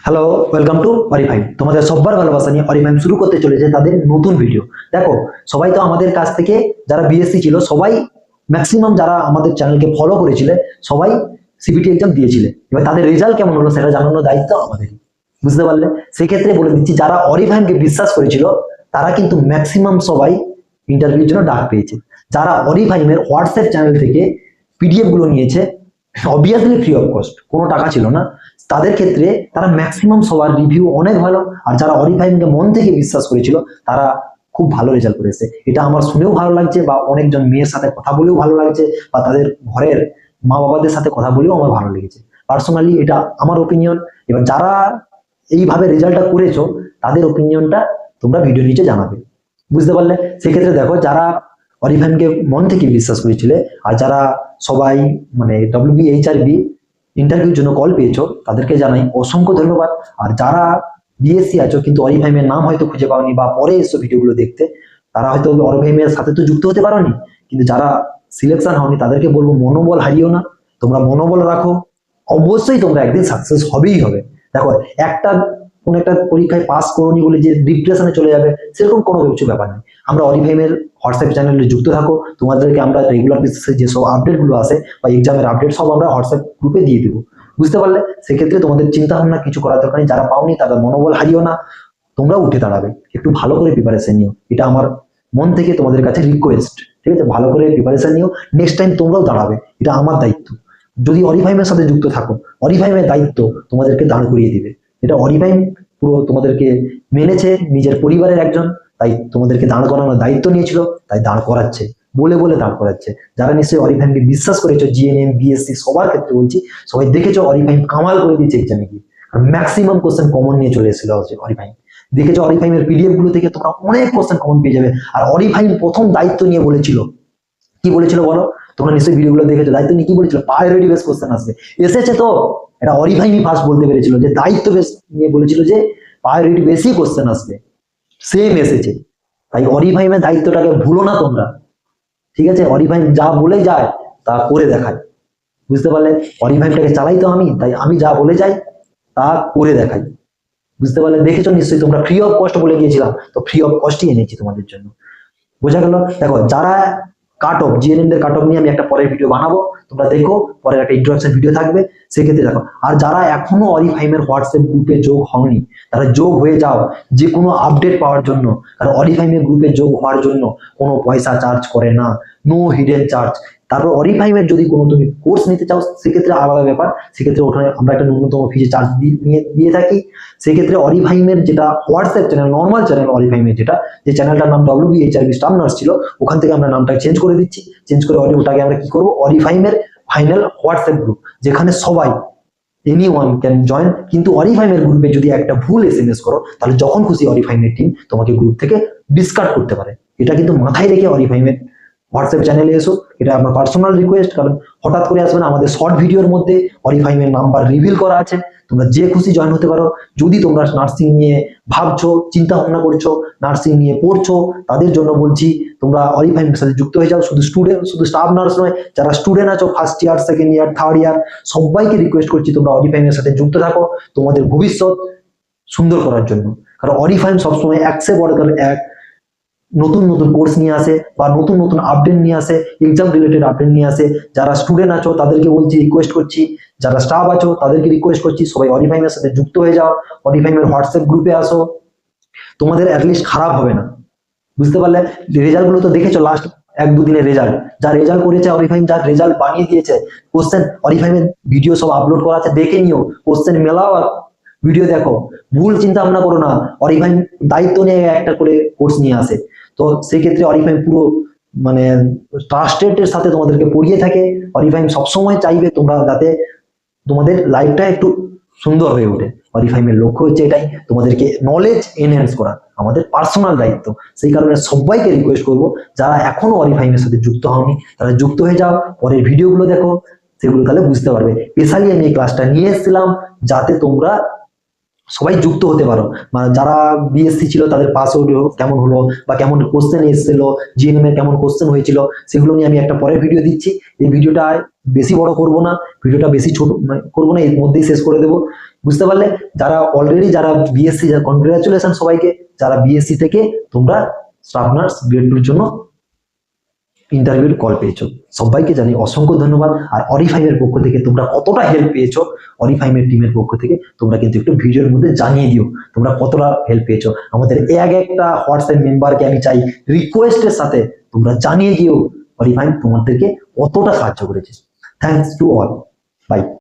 Hello, welcome to অরিফাইম। তোমাদের সবার ভালোবাসা নিয়ে অরিফাইম শুরু করতে চলেছে তাদের নতুন ভিডিও। দেখো, সবাই তো আমাদের কাছ থেকে যারা বিএসসি ছিল সবাই ম্যাক্সিমাম যারা আমাদের চ্যানেলকে ফলো করেছিলে সবাই সিবিটি এক্সাম দিয়েছিলে। এবার তাদের রেজাল্ট কেমন হলো সেটা জানানোর দায়িত্ব আমাদেরই। বুঝতে পারলে? সেক্ষেত্রে বলে দিচ্ছি, যারা অরিফাইমকে বিশ্বাস করেছিল তারা কিন্তু ম্যাক্সিমাম সবাই ইন্টারভিউর জন্য ডাক পেয়েছে। যারা অরিফাইমের হোয়াটসঅ্যাপ চ্যানেল থেকে পিডিএফ গুলো নিয়েছে, অবভিয়াসলি ফ্রি অফ কস্ট, কোনো টাকা ছিল না, তাদের ক্ষেত্রে তারা ম্যাক্সিমাম সবার রিভিউ অনেক ভালো। আর যারা অরিফাইমকে মন থেকে বিশ্বাস করেছিল তারা খুব ভালো রেজাল্ট করেছে। এটা আমার শুনেও ভালো লাগছে, বা অনেকজন মেয়ের সাথে কথা বলেও ভালো লাগছে, বা তাদের ঘরের মা বাবাদের সাথে কথা বলেও আমার ভালো লেগেছে। পার্সোনালি এটা আমার ওপিনিয়ন। এবার যারা এইভাবে রেজাল্টটা করেছো তাদের ওপিনিয়নটা তোমরা ভিডিও নিচে জানাবে। বুঝতে পারলে? সেক্ষেত্রে দেখো, যারা অরিফাইমকে মন থেকে বিশ্বাস করেছিলে আর যারা সবাই মানে WBHRB ইন্টারভিউর জন্য কল পেয়েছো তাদেরকে জানাই অসংখ্য ধন্যবাদ। আর যারা বিএসসি আছো কিন্তু অরিফাইমের নাম হয়তো খুঁজে পাওনি, বা পরে এসো ভিডিওগুলো দেখতে, তারা হয়তো অরিফাইমের সাথে তো যুক্ত হতে পারোনি, কিন্তু যারা সিলেকশন হওনি তাদেরকে বলবো মনোবল হারিও না, তোমরা মনোবল রাখো, অবশ্যই তোমরা একদিন সাকসেস হবেই হবে। দেখো, একটা কোন একটা পরীক্ষায় পাস করোনি বলে যে ডিপ্রেশনে চলে যাবে সেরকম কোনো কিছু ব্যাপার নেই। আমরা অরিফাইমের হোয়াটসঅ্যাপ চ্যানেলে যুক্ত থাকো, তোমাদেরকে আমরা রেগুলার বেসিসে যেসব আপডেট গুলো আসে বা এক্সামের আপডেট সব আমরা হোয়াটসঅ্যাপ গ্রুপে দিয়ে দেবো। বুঝতে পারলে? সেক্ষেত্রে তোমাদের চিন্তা ভাবনা কিছু করার দরকার নেই। যারা পাওনি তারা মনোবল হারিও না, তোমরা উঠে দাঁড়াবে। একটু ভালো করে প্রিপারেশন নিও, এটা আমার মন থেকে তোমাদের কাছে রিকোয়েস্ট। ঠিক আছে? ভালো করে প্রিপারেশন নিও, নেক্সট টাইম তোমরাও দাঁড়াবে, এটা আমার দায়িত্ব। যদি অরিফাইমের সাথে যুক্ত থাকো, অরিফাইমের দায়িত্ব তোমাদেরকে দাঁড় করিয়ে দিবে। এটা অরিফাইম পুরো তোমাদেরকে মেনেছে নিজের পরিবারের একজন, তাই তোমাদেরকে দাঁড় করানোর দায়িত্ব নিয়েছিল, তাই দাঁড় করাচ্ছে, বলে বলে দাঁড় করাচ্ছে। যারা নিশ্চয়ই অরিফাইমকে বিশ্বাস করেছো, জিএনএম বিএসসি সবার ক্ষেত্রে বলছি, সবাই দেখেছো অরিফাইম কামাল করে দিয়েছে এক্সামে গিয়ে। আর ম্যাক্সিমাম কোশ্চেন কমন নিয়ে চলে এসেছিল অরিফাইম। দেখেছো অরিফাইমের পিডিএফ গুলো থেকে তোমরা অনেক কোশ্চেন কমন পেয়ে যাবে। আর অরিফাইম প্রথম দায়িত্ব নিয়ে বলেছিল, কি বলেছিল বলো? তোমরা নিশ্চয়ই ভিডিওগুলো দেখেছো, দায়িত্ব নিয়ে কি বলেছিল? প্রায়োরিটি বেস কোশ্চেন আসবে। এসেছে তো, এটা অরিফাইমই ফার্স্ট বলতে পেরেছিল যে দায়িত্ব বেস নিয়ে বলেছিল যে প্রায়োরিটি বেশি কোশ্চেন আসবে, সেম এসেছে। তাই অরিফাইমের দায়িত্বটাকে ভুলো না তোমরা। ঠিক আছে? অরিফাইম যা বলে যায় তা করে দেখায়। বুঝতে পারলে? অরিফাইমটাকে চালাই তো আমি, তাই আমি যা বলে যাই তা করে দেখাই। বুঝতে পারলে? দেখেছো নিশ্চয়ই, তোমরা ফ্রি অফ কস্ট বলে গিয়েছিলাম, তো ফ্রি অফ কস্টই এনেছি তোমাদের জন্য। বোঝা গেল? দেখো, যারা কাট অফ জিএনএম এর কাট অফ নিয়ে আমি একটা পরের ভিডিও বানাবো, তোমরা দেখো, পরের একটা ইন্ট্রোডাকশন ভিডিও থাকবে, সেক্ষেত্রে দেখো। আর যারা এখনো অরিফাইমের হোয়াটসঅ্যাপ গ্রুপে যোগ হওনি তারা যোগ হয়ে যাও, যে কোনো আপডেট পাওয়ার জন্য। কারণ অরিফাইমের গ্রুপে যোগ হওয়ার জন্য কোনো পয়সা চার্জ করে না, নো হিডেন চার্জ। তারপর অরিফাইমের যদি কোনো তুমি কোর্স নিতে চাও সেক্ষেত্রে আলাদা ব্যাপার, সেক্ষেত্রে ওখানে আমরা একটা ন্যূনতম ফিজে চার্জ দিয়ে থাকি। সেক্ষেত্রে অরিফাইমের যেটা হোয়াটসঅ্যাপ চ্যানেল, নর্মাল চ্যানেল অরিফাইমের যেটা, যে চ্যানেলটার নাম WBHRB স্টাফ নার্স ছিল, ওখান থেকে আমরা নামটা চেঞ্জ করে দিচ্ছি। চেঞ্জ করে ওটাকে আমরা কি করবো, অরিফাইমের ফাইনাল হোয়াটসঅ্যাপ গ্রুপ, যেখানে সবাই এনিওয়ান ক্যান জয়েন। কিন্তু অরিফাইমের গ্রুপে যদি একটা ভুল SMS করো তাহলে যখন খুশি অরিফাইমের টিম তোমাকে গ্রুপ থেকে ডিসকার্ড করতে পারে। এটা কিন্তু মাথায় রেখে অরিফাইমের হোয়াটসঅ্যাপ চ্যানেলে এসো, এটা আমার পার্সোনাল রিকোয়েস্ট। কারণ হঠাৎ করে আসবে না, আমাদের শর্ট ভিডিওর মধ্যে অরিফাইমের নাম্বার রিভিল করা আছে, তোমরা যে খুশি জয়েন হতে পারো। যদি তোমরা নার্সিং নিয়ে ভাবছো, চিন্তা ভাবনা করছো, নার্সিং নিয়ে পড়ছো, তাদের জন্য বলছি তোমরা অরিফাইমের সাথে যুক্ত হয়ে যাও। শুধু স্টুডেন্ট, শুধু স্টাফ নার্স নয়, যারা স্টুডেন্ট আছো first year, second year, third year, সবাইকে রিকোয়েস্ট করছি তোমরা অরিফাইমের সাথে যুক্ত থাকো তোমাদের ভবিষ্যৎ সুন্দর করার জন্য। কারণ অরিফাইম সবসময় একসে বড় এক নতুন নতুন কোর্স নিয়ে আসে, বা নতুন নতুন আপডেট নিয়ে আসে, এক্সাম রিলেটেড আপডেট নিয়ে আসে। যারা স্টুডেন্ট আছো তাদেরকে বলছি, রিকোয়েস্ট করছি, যারা স্টাফ আছো তাদেরকে রিকোয়েস্ট করছি, সবাই অরিফাইমের সাথে যুক্ত হয়ে যাও, অরিফাইমের হোয়াটসঅ্যাপ গ্রুপে আসো, তোমাদের অ্যাটলিস্ট খারাপ হবে না। বুঝতে পারলে? রেজাল্ট গুলো তো দেখেছো, লাস্ট 1-2 দিনের রেজাল্ট, যা রেজাল্ট করেছে অরিফাইম, যা রেজাল্ট বানিয়ে দিয়েছে, কোশ্চেন অরিফাইমের ভিডিও সব আপলোড করা আছে, দেখে নিও, কোশ্চেন মেলাও আর ভিডিও দেখো। ভুল চিন্তা ভাবনা করো না, অরিফাইম দায়িত্ব নিয়ে একটা করে কোর্স নিয়ে আসে। তো সেক্ষেত্রে অরিফাইম পুরো মানে ট্রাস্টেড এর সাথে তোমাদেরকে পড়িয়ে থাকে। অরিফাইম সবসময় চাইবে তোমরা যাতে তোমাদের লাইফটা একটু সুন্দর হয়ে ওঠে। অরিফাইমের লক্ষ্য হচ্ছে এটাই, তোমাদেরকে নলেজ এনহ্যান্স করা, আমাদের পার্সোনাল দায়িত্ব। সেই কারণে সবাইকে রিকোয়েস্ট করবো, যারা এখনো অরিফাইমের সাথে যুক্ত হওনি তারা যুক্ত হয়ে যাও, পরের ভিডিওগুলো দেখো, সেগুলো তাহলে বুঝতে পারবে। স্পেশালি আমি এই ক্লাসটা নিয়ে এসেছিলাম যাতে তোমরা সবাই যুক্ত হতে পারো। মানে যারা বিএসসি ছিল তাদের পাসওয়ার্ড কেমন হলো বা কেমন কোশ্চেন এসেছিল, জিএনএম এর কেমন কোশ্চেন হয়েছিল, সেগুলো নিয়ে আমি একটা পরের ভিডিও দিচ্ছি। এই ভিডিওটা বেশি বড় করব না, ভিডিওটা বেশি ছোট করবো না, এর মধ্যেই শেষ করে দেবো। বুঝতে পারলে? যারা অলরেডি যারা বিএসসি, কনগ্রাচুলেশন সবাইকে। যারা বিএসসি থেকে তোমরা স্টাফ নার্স গ্রেড 2 এর জন্য ইন্টারভিউর কল পেয়েছো, সবাইকে জানি অসংখ্য ধন্যবাদ। আর অরিফাইমের পক্ষ থেকে তোমরা কতটা হেল্প পেয়েছো, অরিফাইমের টিমের পক্ষ থেকে তোমরা কিন্তু একটু ভিডিওর মধ্যে জানিয়ে দিও তোমরা কতটা হেল্প পেয়েছো। আমাদের এক একটা হোয়াটসঅ্যাপ মেম্বারকে আমি চাই রিকোয়েস্টের সাথে তোমরা জানিয়ে দিও অরিফাইম তোমাদেরকে কতটা সাহায্য করেছে। Thanks to all, by.